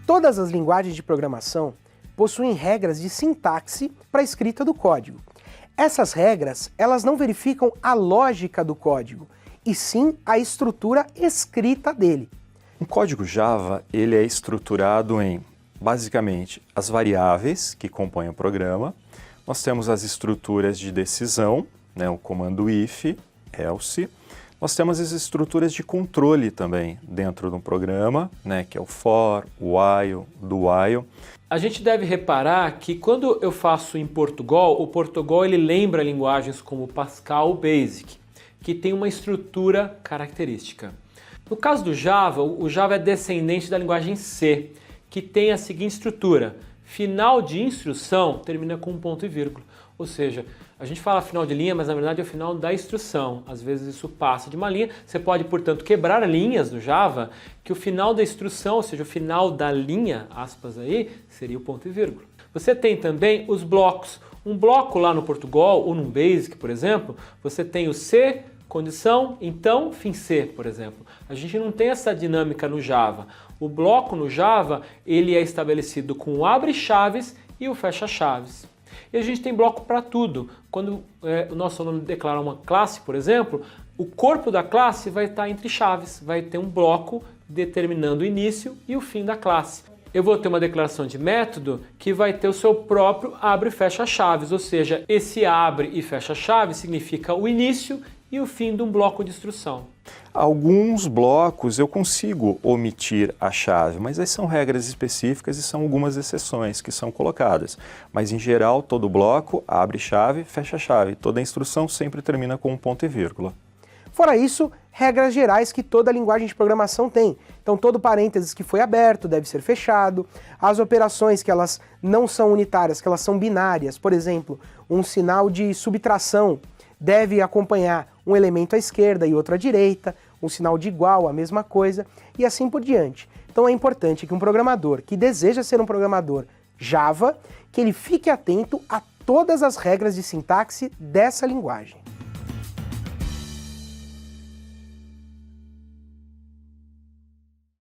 Todas as linguagens de programação possuem regras de sintaxe para a escrita do código. Essas regras, elas não verificam a lógica do código, e sim a estrutura escrita dele. O código Java, ele é estruturado em, basicamente, as variáveis que compõem o programa. Nós temos as estruturas de decisão, né, o comando if, else. Nós temos as estruturas de controle também dentro do programa, né, que é o for, o while, do while. A gente deve reparar que quando eu faço em Portugal, o Portugal ele lembra linguagens como Pascal ou Basic, que tem uma estrutura característica. No caso do Java, o Java é descendente da linguagem C, que tem a seguinte estrutura: final de instrução termina com um ponto e vírgula. Ou seja, a gente fala final de linha, mas na verdade é o final da instrução. Às vezes isso passa de uma linha. Você pode, portanto, quebrar linhas no Java, que o final da instrução, ou seja, o final da linha, aspas aí, seria o ponto e vírgula. Você tem também os blocos. Um bloco lá no Portugal, ou no Basic, por exemplo, você tem o C, condição, então, fim C, por exemplo. A gente não tem essa dinâmica no Java. O bloco no Java, ele é estabelecido com o abre-chaves e o fecha-chaves. E a gente tem bloco para tudo. Quando o nosso aluno declara uma classe, por exemplo, o corpo da classe vai estar entre chaves. Vai ter um bloco determinando o início e o fim da classe. Eu vou ter uma declaração de método que vai ter o seu próprio abre e fecha chaves. Ou seja, esse abre e fecha chaves significa o início e o fim de um bloco de instrução. Alguns blocos eu consigo omitir a chave, mas aí são regras específicas e são algumas exceções que são colocadas. Mas em geral, todo bloco abre chave, fecha chave. Toda instrução sempre termina com um ponto e vírgula. Fora isso, regras gerais que toda linguagem de programação tem. Então todo parênteses que foi aberto deve ser fechado. As operações que elas não são unitárias, que elas são binárias, por exemplo, um sinal de subtração deve acompanhar um elemento à esquerda e outro à direita, um sinal de igual, a mesma coisa, e assim por diante. Então é importante que um programador que deseja ser um programador Java, que ele fique atento a todas as regras de sintaxe dessa linguagem.